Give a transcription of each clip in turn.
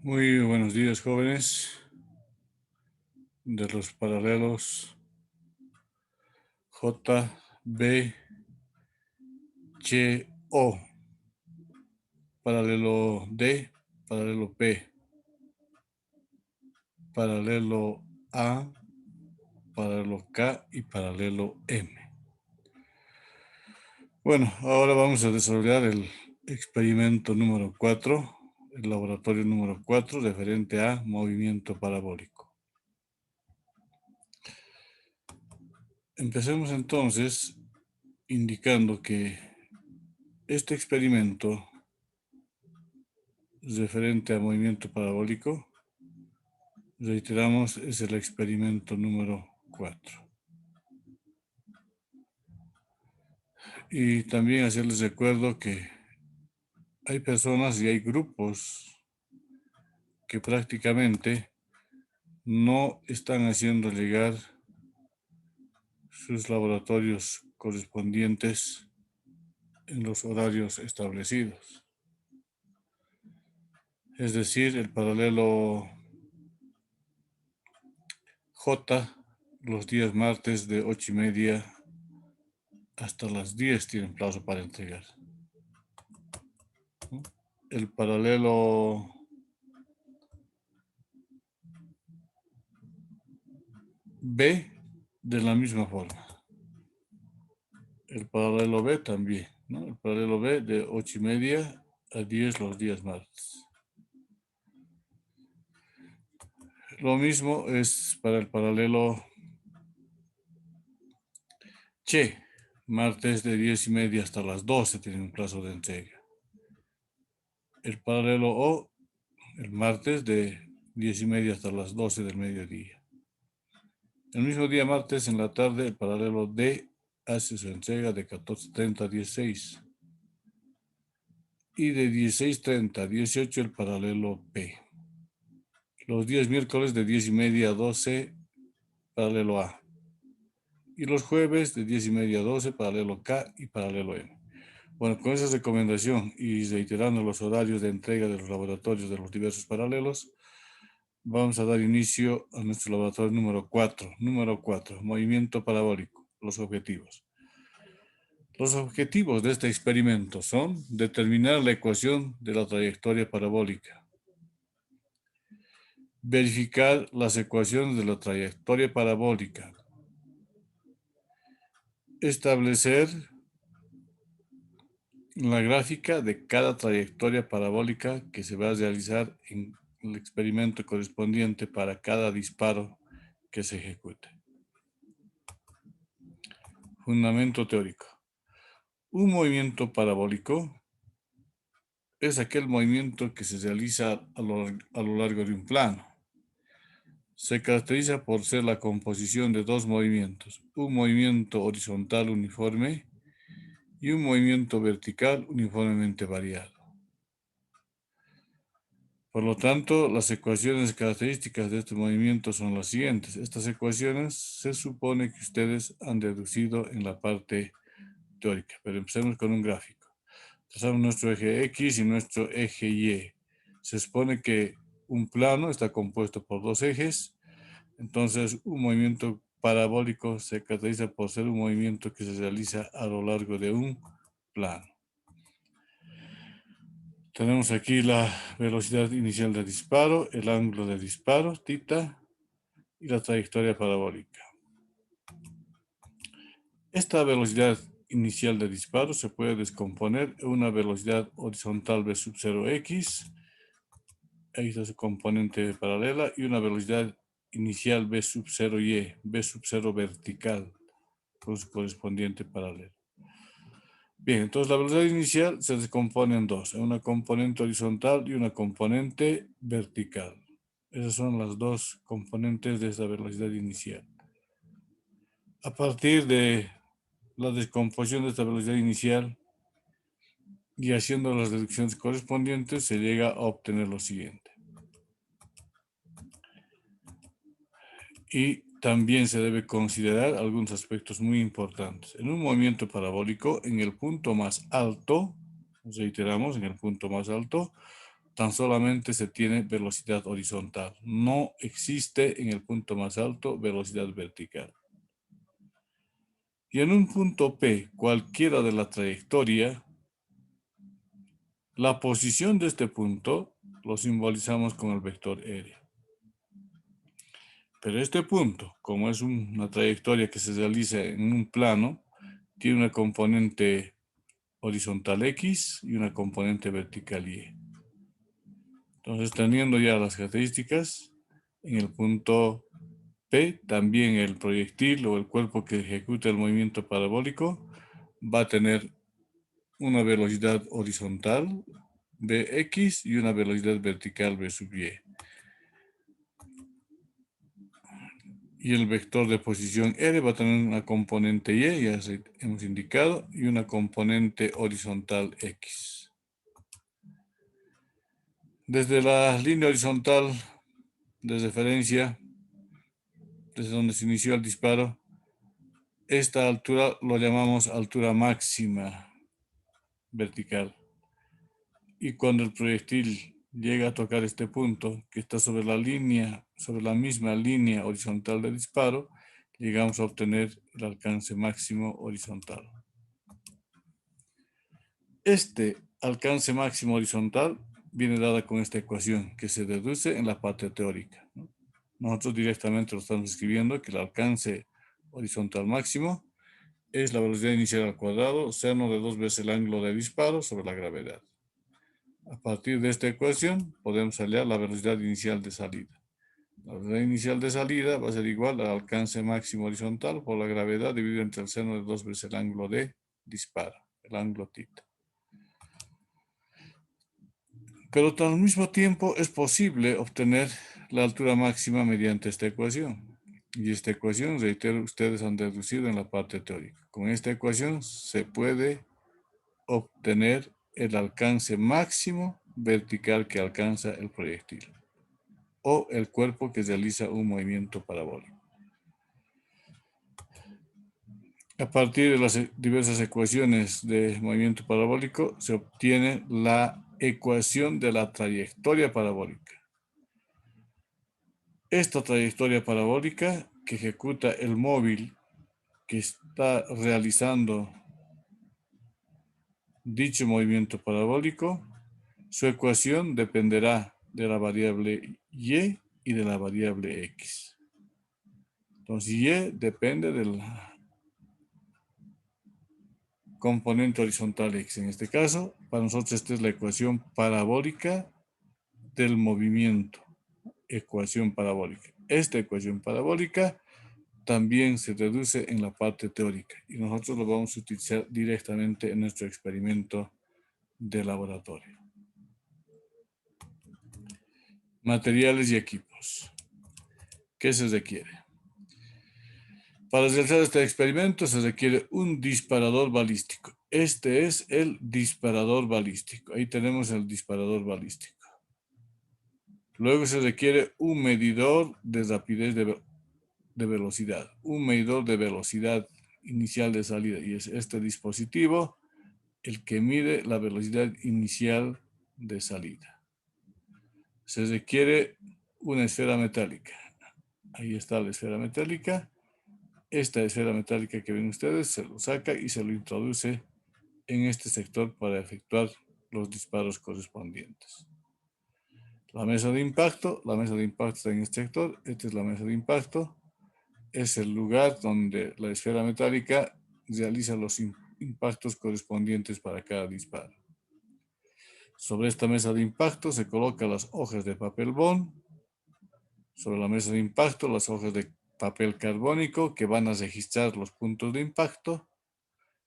Muy buenos días, jóvenes de los paralelos J, B, Ch, O, paralelo D, paralelo P, paralelo A, paralelo K y paralelo M. Bueno, ahora vamos a desarrollar el experimento número 4, el laboratorio número 4, referente a movimiento parabólico. Empecemos entonces indicando que este experimento referente a movimiento parabólico, reiteramos, es el experimento número 4. Y también hacerles recuerdo que hay personas y hay grupos que prácticamente no están haciendo llegar sus laboratorios correspondientes en los horarios establecidos. Es decir, el paralelo J, los días martes de 8:30 hasta las 10 tienen plazo para entregar. El paralelo B de la misma forma. El paralelo B también, ¿no? El paralelo B de 8:30 a 10 los días martes. Lo mismo es para el paralelo Che, martes de 10:30 hasta las 12 tienen un plazo de entrega. El paralelo O, el martes de 10:30 hasta las 12 del mediodía. El mismo día martes en la tarde, el paralelo D hace su entrega de 14:30 a 16. Y de 16:30 a 18 el paralelo P. Los días miércoles de 10:30 a 12, paralelo A. Y los jueves de 10:30 a 12, paralelo K y paralelo M. Bueno, con esa recomendación y reiterando los horarios de entrega de los laboratorios de los diversos paralelos, vamos a dar inicio a nuestro laboratorio número 4. Número 4, movimiento parabólico, los objetivos. Los objetivos de este experimento son determinar la ecuación de la trayectoria parabólica, verificar las ecuaciones de la trayectoria parabólica, establecer la gráfica de cada trayectoria parabólica que se va a realizar en el experimento correspondiente para cada disparo que se ejecute. Fundamento teórico. Un movimiento parabólico es aquel movimiento que se realiza a lo largo de un plano. Se caracteriza por ser la composición de dos movimientos, un movimiento horizontal uniforme y un movimiento vertical uniformemente variado. Por lo tanto, las ecuaciones características de este movimiento son las siguientes. Estas ecuaciones se supone que ustedes han deducido en la parte teórica, pero empecemos con un gráfico. Trazamos nuestro eje X y nuestro eje Y. Se supone que un plano está compuesto por dos ejes, entonces un movimiento parabólico se caracteriza por ser un movimiento que se realiza a lo largo de un plano. Tenemos aquí la velocidad inicial de disparo, el ángulo de disparo, θ, y la trayectoria parabólica. Esta velocidad inicial de disparo se puede descomponer en una velocidad horizontal v sub 0x, ahí está su componente paralela, y una velocidad inicial v sub 0y, v sub 0 vertical, con su correspondiente paralelo. Bien, entonces la velocidad inicial se descompone en dos, en una componente horizontal y una componente vertical. Esas son las dos componentes de esta velocidad inicial. A partir de la descomposición de esta velocidad inicial y haciendo las deducciones correspondientes, se llega a obtener lo siguiente. Y también se debe considerar algunos aspectos muy importantes. En un movimiento parabólico, en el punto más alto, reiteramos, en el punto más alto, tan solamente se tiene velocidad horizontal. No existe en el punto más alto velocidad vertical. Y en un punto P, cualquiera de la trayectoria, la posición de este punto lo simbolizamos con el vector R. Pero este punto, como es una trayectoria que se realiza en un plano, tiene una componente horizontal X y una componente vertical Y. Entonces, teniendo ya las características, en el punto P, también el proyectil o el cuerpo que ejecuta el movimiento parabólico va a tener una velocidad horizontal Vx y una velocidad vertical V sub Y. Y el vector de posición R va a tener una componente Y, ya hemos indicado, y una componente horizontal X. Desde la línea horizontal de referencia, desde donde se inició el disparo, esta altura lo llamamos altura máxima vertical. Y cuando el proyectil llega a tocar este punto, que está sobre la misma línea horizontal de disparo, llegamos a obtener el alcance máximo horizontal. Este alcance máximo horizontal viene dada con esta ecuación que se deduce en la parte teórica, ¿no? Nosotros directamente lo estamos escribiendo que el alcance horizontal máximo es la velocidad inicial al cuadrado, seno de 2 veces el ángulo de disparo sobre la gravedad. A partir de esta ecuación podemos hallar la velocidad inicial de salida. La velocidad inicial de salida va a ser igual al alcance máximo horizontal por la gravedad dividido entre el seno de 2 veces el ángulo de disparo, el ángulo θ. Pero al mismo tiempo es posible obtener la altura máxima mediante esta ecuación. Y esta ecuación, reitero, ustedes han deducido en la parte teórica. Con esta ecuación se puede obtener el alcance máximo vertical que alcanza el proyectil o el cuerpo que realiza un movimiento parabólico. A partir de las diversas ecuaciones de movimiento parabólico se obtiene la ecuación de la trayectoria parabólica. Esta trayectoria parabólica que ejecuta el móvil que está realizando dicho movimiento parabólico, su ecuación dependerá de la variable y y de la variable x. Entonces, y depende del componente horizontal x. En este caso, para nosotros esta es la ecuación parabólica del movimiento. Ecuación parabólica. Esta ecuación parabólica también se reduce en la parte teórica y nosotros lo vamos a utilizar directamente en nuestro experimento de laboratorio. Materiales y equipos. ¿Qué se requiere? Para realizar este experimento se requiere un disparador balístico. Este es el disparador balístico. Ahí tenemos el disparador balístico. Luego se requiere un medidor de rapidez de velocidad. Un medidor de velocidad inicial de salida. Y es este dispositivo el que mide la velocidad inicial de salida. Se requiere una esfera metálica. Ahí está la esfera metálica. Esta esfera metálica que ven ustedes se lo saca y se lo introduce en este sector para efectuar los disparos correspondientes. La mesa de impacto está en este sector. Esta es la mesa de impacto. Es el lugar donde la esfera metálica realiza los impactos correspondientes para cada disparo. Sobre esta mesa de impacto se colocan las hojas de papel bond. Sobre la mesa de impacto, las hojas de papel carbónico que van a registrar los puntos de impacto.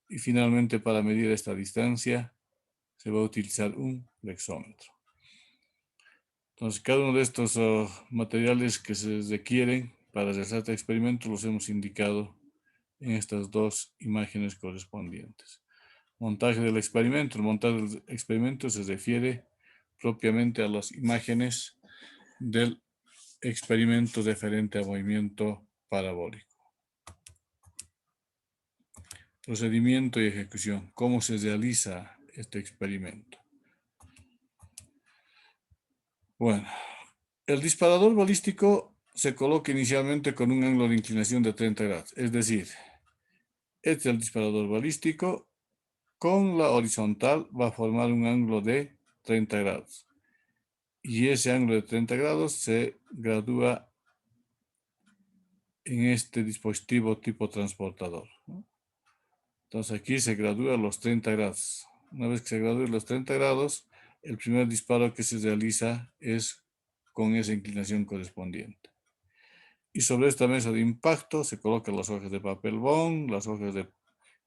Y finalmente, para medir esta distancia, se va a utilizar un flexómetro. Entonces, cada uno de estos materiales que se requieren para realizar este experimento los hemos indicado en estas dos imágenes correspondientes. Montaje del experimento. El montaje del experimento se refiere propiamente a las imágenes del experimento referente a movimiento parabólico. Procedimiento y ejecución. ¿Cómo se realiza este experimento? Bueno, el disparador balístico se coloca inicialmente con un ángulo de inclinación de 30 grados. Es decir, este es el disparador balístico. Con la horizontal va a formar un ángulo de 30 grados. Y ese ángulo de 30 grados se gradúa en este dispositivo tipo transportador, ¿no? Entonces aquí se gradúa los 30 grados. Una vez que se gradúen los 30 grados, el primer disparo que se realiza es con esa inclinación correspondiente. Y sobre esta mesa de impacto se colocan las hojas de papel bond,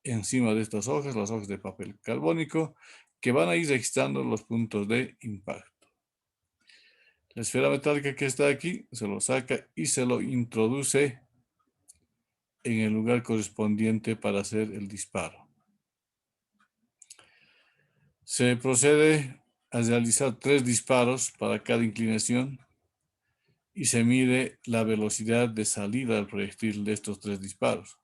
encima de estas hojas, las hojas de papel carbónico, que van a ir registrando los puntos de impacto. La esfera metálica que está aquí se lo saca y se lo introduce en el lugar correspondiente para hacer el disparo. Se procede a realizar 3 disparos para cada inclinación y se mide la velocidad de salida del proyectil de estos 3 disparos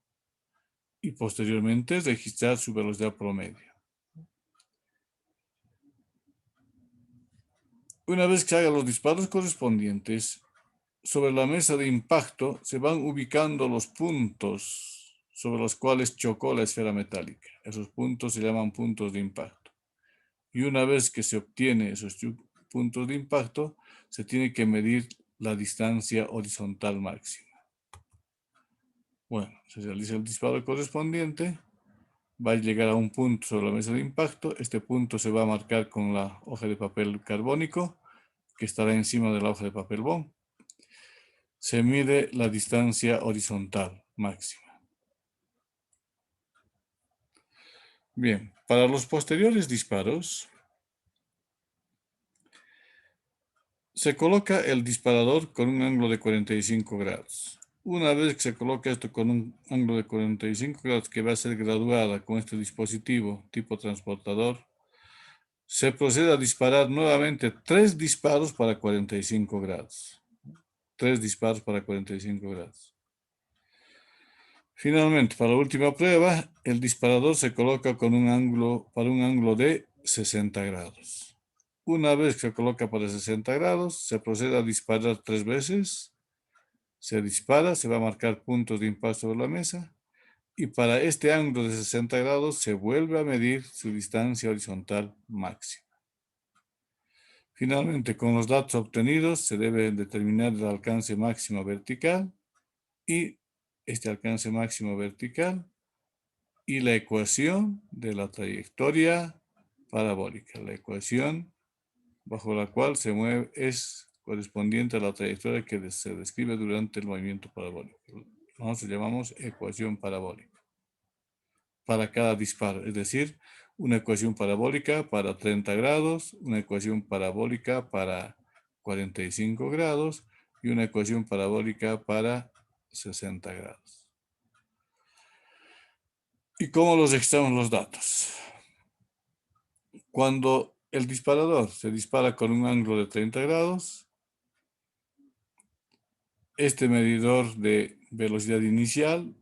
y posteriormente registrar su velocidad promedio. Una vez que haga los disparos correspondientes, sobre la mesa de impacto se van ubicando los puntos sobre los cuales chocó la esfera metálica. Esos puntos se llaman puntos de impacto. Y una vez que se obtiene esos puntos de impacto, se tiene que medir la distancia horizontal máxima. Bueno, se realiza el disparo correspondiente, va a llegar a un punto sobre la mesa de impacto. Este punto se va a marcar con la hoja de papel carbónico que estará encima de la hoja de papel bond. Se mide la distancia horizontal máxima. Bien, para los posteriores disparos, se coloca el disparador con un ángulo de 45 grados. Una vez que se coloca esto con un ángulo de 45 grados que va a ser graduada con este dispositivo tipo transportador, se procede a disparar nuevamente 3 disparos para 45 grados. 3 disparos para 45 grados. Finalmente, para la última prueba, el disparador se coloca con un ángulo de 60 grados. Una vez que se coloca para 60 grados, se procede a disparar 3 veces. Se dispara, se va a marcar puntos de impacto sobre la mesa. Y para este ángulo de 60 grados se vuelve a medir su distancia horizontal máxima. Finalmente, con los datos obtenidos, se debe determinar el alcance máximo vertical y este alcance máximo vertical y la ecuación de la trayectoria parabólica. La ecuación bajo la cual se mueve es correspondiente a la trayectoria que se describe durante el movimiento parabólico. Nosotros llamamos ecuación parabólica para cada disparo, es decir, una ecuación parabólica para 30 grados, una ecuación parabólica para 45 grados y una ecuación parabólica para 60 grados. ¿Y cómo los registramos los datos? Cuando el disparador se dispara con un ángulo de 30 grados, este medidor de velocidad inicial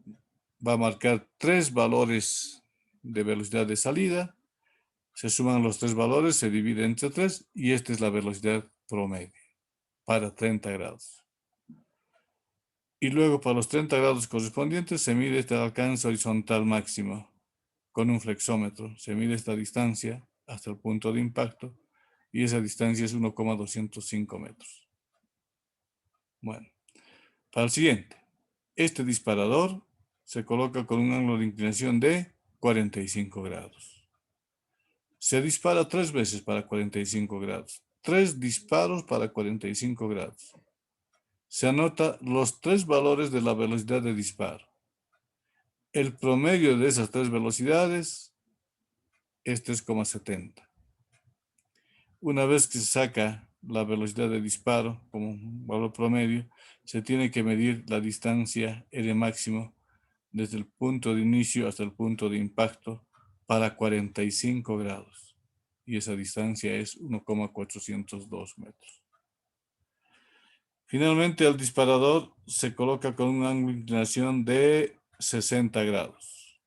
va a marcar 3 valores de velocidad de salida. Se suman los 3 valores, se divide entre 3 y esta es la velocidad promedio para 30 grados. Y luego para los 30 grados correspondientes se mide este alcance horizontal máximo con un flexómetro. Se mide esta distancia hasta el punto de impacto y esa distancia es 1,205 metros. Bueno, para el siguiente, este disparador se coloca con un ángulo de inclinación de 45 grados. Se dispara 3 veces para 45 grados. 3 disparos para 45 grados. Se anota los 3 valores de la velocidad de disparo. El promedio de esas 3 velocidades es 3,70. Una vez que se saca la velocidad de disparo como un valor promedio, se tiene que medir la distancia R máximo desde el punto de inicio hasta el punto de impacto para 45 grados. Y esa distancia es 1,402 metros. Finalmente, el disparador se coloca con un ángulo de inclinación de 60 grados.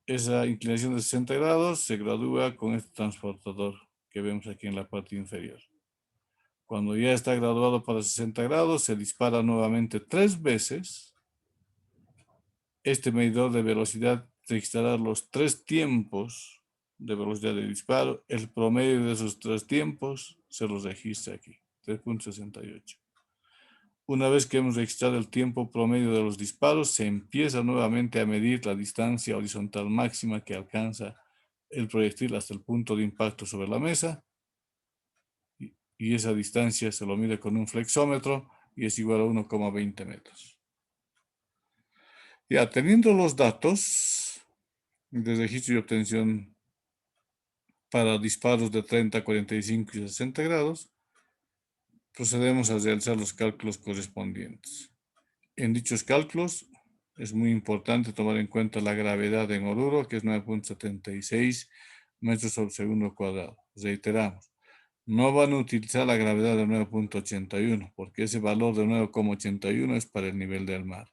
Esa inclinación de 60 grados se gradúa con este transportador que vemos aquí en la parte inferior. Cuando ya está graduado para 60 grados, se dispara nuevamente 3 veces. Este medidor de velocidad registrará los 3 tiempos de velocidad de disparo. El promedio de esos 3 tiempos se los registra aquí, 3.68. Una vez que hemos registrado el tiempo promedio de los disparos, se empieza nuevamente a medir la distancia horizontal máxima que alcanza el proyectil hasta el punto de impacto sobre la mesa. Y esa distancia se lo mide con un flexómetro y es igual a 1,20 metros. Ya, teniendo los datos de registro y obtención para disparos de 30, 45 y 60 grados, procedemos a realizar los cálculos correspondientes. En dichos cálculos es muy importante tomar en cuenta la gravedad en Oruro, que es 9.76 metros sobre segundo cuadrado. Reiteramos, no van a utilizar la gravedad de 9.81, porque ese valor de 9,81 es para el nivel del mar.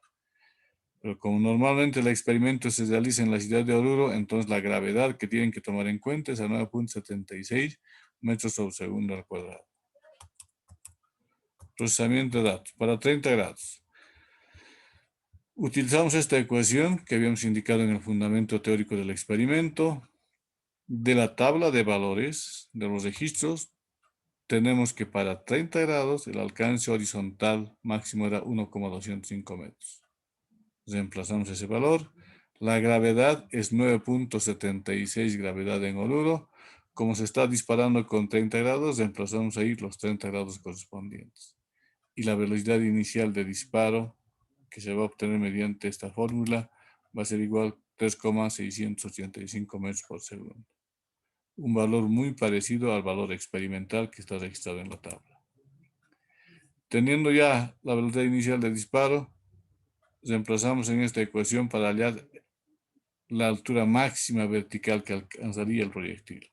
Pero como normalmente el experimento se realiza en la ciudad de Oruro, entonces la gravedad que tienen que tomar en cuenta es a 9.76 metros sobre segundo al cuadrado. Procesamiento de datos para 30 grados. Utilizamos esta ecuación que habíamos indicado en el fundamento teórico del experimento. De la tabla de valores de los registros, tenemos que para 30 grados el alcance horizontal máximo era 1,205 metros. Reemplazamos ese valor. La gravedad es 9.76 gravedad en Oruro. Como se está disparando con 30 grados, reemplazamos ahí los 30 grados correspondientes. Y la velocidad inicial de disparo que se va a obtener mediante esta fórmula va a ser igual a 3,685 metros por segundo. Un valor muy parecido al valor experimental que está registrado en la tabla. Teniendo ya la velocidad inicial de disparo, reemplazamos en esta ecuación para hallar la altura máxima vertical que alcanzaría el proyectil.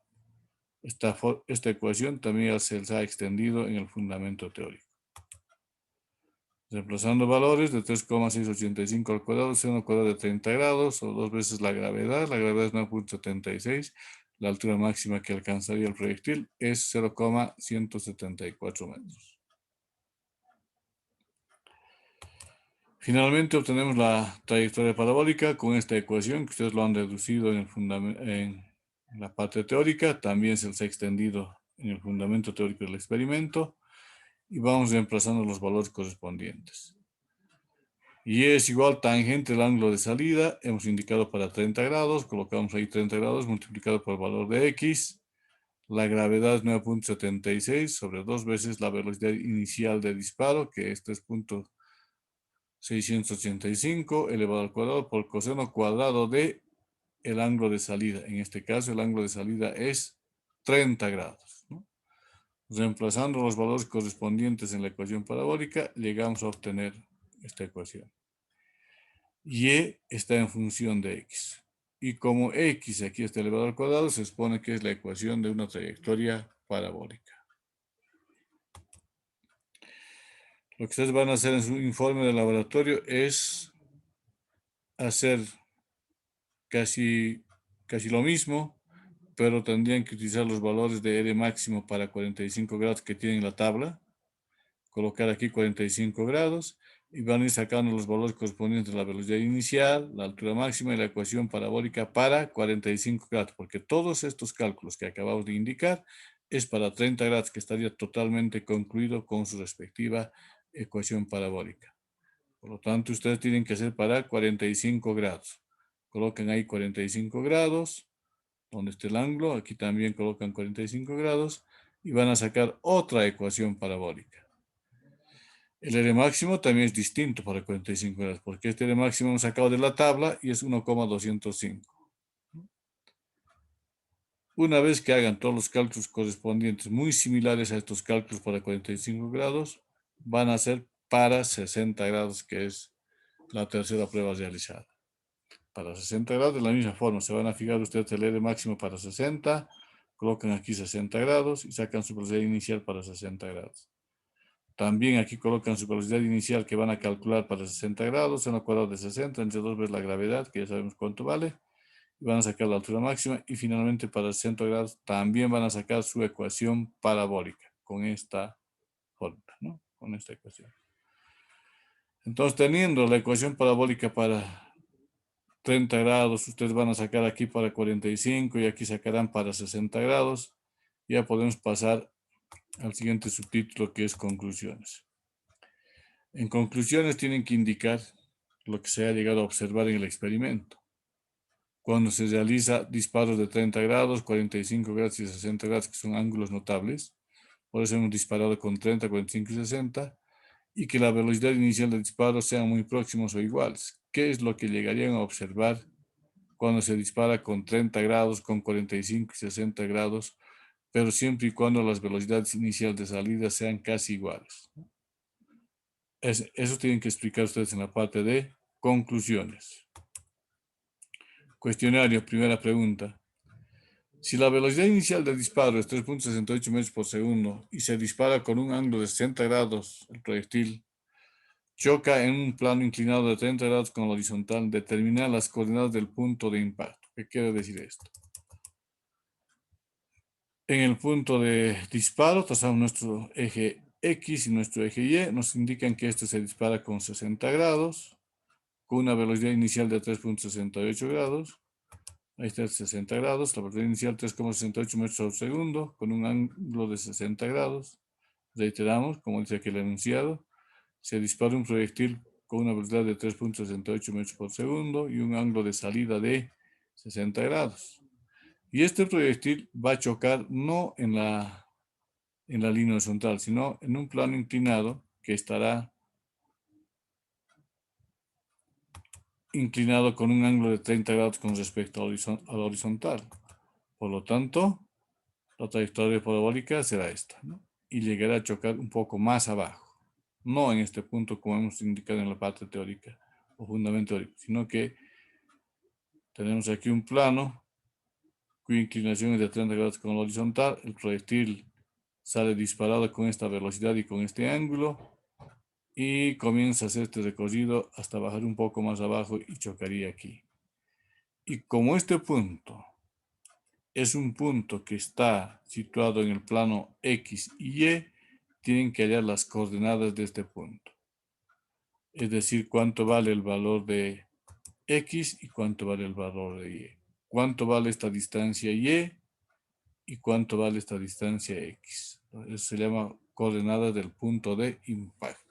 Esta ecuación también se ha extendido en el fundamento teórico. Reemplazando valores de 3,685 al cuadrado, seno cuadrado de 30 grados, o 2 veces la gravedad es 9.76, la altura máxima que alcanzaría el proyectil es 0,174 metros. Finalmente obtenemos la trayectoria parabólica con esta ecuación que ustedes lo han deducido en la parte teórica, también se les ha extendido en el fundamento teórico del experimento y vamos reemplazando los valores correspondientes. Y es igual tangente el ángulo de salida, hemos indicado para 30 grados, colocamos ahí 30 grados multiplicado por el valor de X, la gravedad es 9.76 sobre 2 veces la velocidad inicial de disparo, que es 3.685 elevado al cuadrado por coseno cuadrado de el ángulo de salida. En este caso el ángulo de salida es 30 grados, ¿no? Reemplazando los valores correspondientes en la ecuación parabólica, llegamos a obtener esta ecuación. Y está en función de X. Y como X aquí está elevado al cuadrado, se supone que es la ecuación de una trayectoria parabólica. Lo que ustedes van a hacer en su informe de laboratorio es hacer casi lo mismo, pero tendrían que utilizar los valores de R máximo para 45 grados que tienen la tabla. Colocar aquí 45 grados y van a ir sacando los valores correspondientes a la velocidad inicial, la altura máxima y la ecuación parabólica para 45 grados, porque todos estos cálculos que acabamos de indicar es para 30 grados, que estaría totalmente concluido con su respectiva ecuación parabólica. Por lo tanto, ustedes tienen que hacer para 45 grados. Colocan ahí 45 grados, donde esté el ángulo, aquí también colocan 45 grados y van a sacar otra ecuación parabólica. El R máximo también es distinto para 45 grados, porque este R máximo hemos sacado de la tabla y es 1,205. Una vez que hagan todos los cálculos correspondientes muy similares a estos cálculos para 45 grados, van a ser para 60 grados, que es la tercera prueba realizada. Para 60 grados, de la misma forma, se van a fijar ustedes el R máximo para 60, colocan aquí 60 grados y sacan su velocidad inicial para 60 grados. También aquí colocan su velocidad inicial que van a calcular para 60 grados, seno cuadrado de 60, entre 2 veces la gravedad, que ya sabemos cuánto vale, y van a sacar la altura máxima, y finalmente para 60 grados también van a sacar su ecuación parabólica con esta con esta ecuación. Entonces, teniendo la ecuación parabólica para 30 grados, ustedes van a sacar aquí para 45 y aquí sacarán para 60 grados. Ya podemos pasar al siguiente subtítulo, que es conclusiones. En conclusiones tienen que indicar lo que se ha llegado a observar en el experimento. Cuando se realiza disparos de 30 grados, 45 grados y 60 grados, que son ángulos notables, por eso hemos disparado con 30, 45 y 60, y que la velocidad inicial del disparo sean muy próximos o iguales. ¿Qué es lo que llegarían a observar cuando se dispara con 30 grados, con 45 y 60 grados, pero siempre y cuando las velocidades iniciales de salida sean casi iguales? Eso tienen que explicar ustedes en la parte de conclusiones. Cuestionario, primera pregunta. Si la velocidad inicial del disparo es 3.68 metros por segundo y se dispara con un ángulo de 60 grados, el proyectil choca en un plano inclinado de 30 grados con la horizontal, determinar las coordenadas del punto de impacto. ¿Qué quiere decir esto? En el punto de disparo trazamos nuestro eje X y nuestro eje Y. Nos indican que este se dispara con 60 grados, con una velocidad inicial de 3.68 grados. Ahí está 60 grados, la velocidad inicial 3,68 metros por segundo, con un ángulo de 60 grados. Reiteramos, como dice aquí el enunciado, se dispara un proyectil con una velocidad de 3.68 metros por segundo y un ángulo de salida de 60 grados. Y este proyectil va a chocar no en la línea horizontal, sino en un plano inclinado que estará inclinado con un ángulo de 30 grados con respecto a la horizontal. Por lo tanto, la trayectoria parabólica será esta, ¿no? Y llegará a chocar un poco más abajo. No en este punto como hemos indicado en la parte teórica o fundamento teórico, sino que tenemos aquí un plano cuya inclinación es de 30 grados con la horizontal. El proyectil sale disparado con esta velocidad y con este ángulo y comienza a hacer este recorrido hasta bajar un poco más abajo y chocaría aquí. Y como este punto es un punto que está situado en el plano X y Y, tienen que hallar las coordenadas de este punto. Es decir, cuánto vale el valor de X y cuánto vale el valor de Y. Cuánto vale esta distancia Y y cuánto vale esta distancia X. Eso se llama coordenadas del punto de impacto.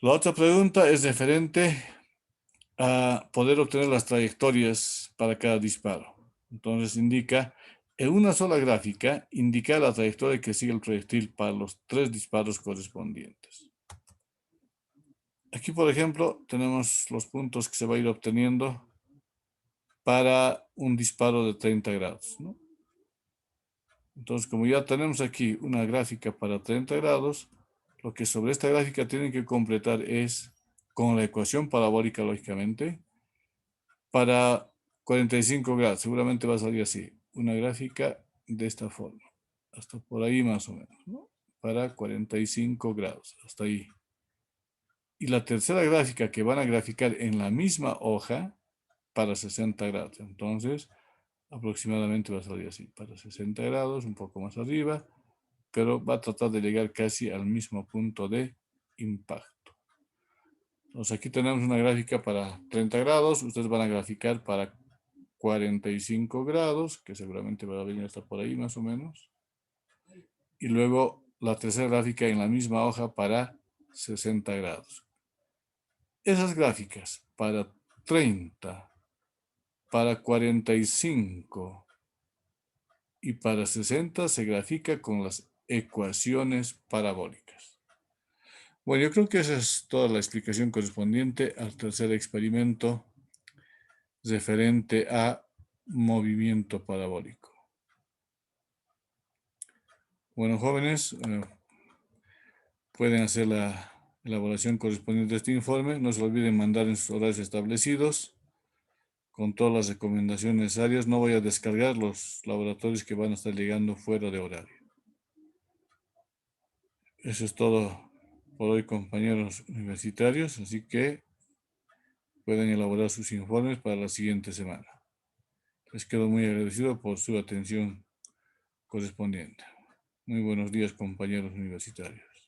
La otra pregunta es referente a poder obtener las trayectorias para cada disparo. Entonces indica, en una sola gráfica, indicar la trayectoria que sigue el proyectil para los 3 disparos correspondientes. Aquí, por ejemplo, tenemos los puntos que se va a ir obteniendo para un disparo de 30 grados, ¿no? Entonces, como ya tenemos aquí una gráfica para 30 grados, lo que sobre esta gráfica tienen que completar es, con la ecuación parabólica, lógicamente, para 45 grados. Seguramente va a salir así, una gráfica de esta forma, hasta por ahí más o menos, ¿no? Para 45 grados, hasta ahí. Y la tercera gráfica que van a graficar en la misma hoja para 60 grados. Entonces, aproximadamente va a salir así, para 60 grados, un poco más arriba, pero va a tratar de llegar casi al mismo punto de impacto. Entonces aquí tenemos una gráfica para 30 grados, ustedes van a graficar para 45 grados, que seguramente va a venir hasta por ahí más o menos. Y luego la tercera gráfica en la misma hoja para 60 grados. Esas gráficas para 30, para 45 y para 60 se grafica con las ecuaciones parabólicas. Bueno, yo creo que esa es toda la explicación correspondiente al tercer experimento referente a movimiento parabólico. Bueno, jóvenes, pueden hacer la elaboración correspondiente a este informe. No se olviden mandar en sus horarios establecidos con todas las recomendaciones necesarias. No voy a descargar los laboratorios que van a estar llegando fuera de horario. Eso es todo por hoy, compañeros universitarios, así que pueden elaborar sus informes para la siguiente semana. Les quedo muy agradecido por su atención correspondiente. Muy buenos días, compañeros universitarios.